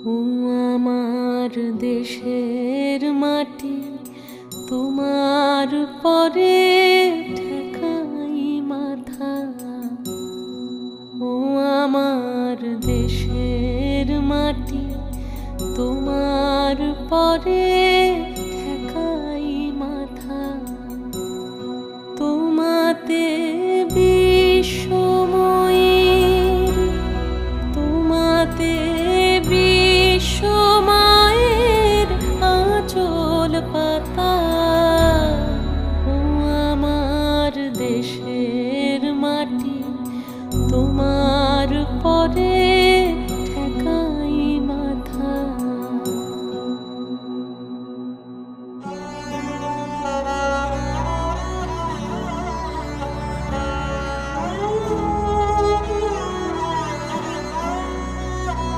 ও আমার দেশের মাটি, তোমার পরে ঠেকাই মাথা। ও আমার দেশের মাটি, তোমার পরে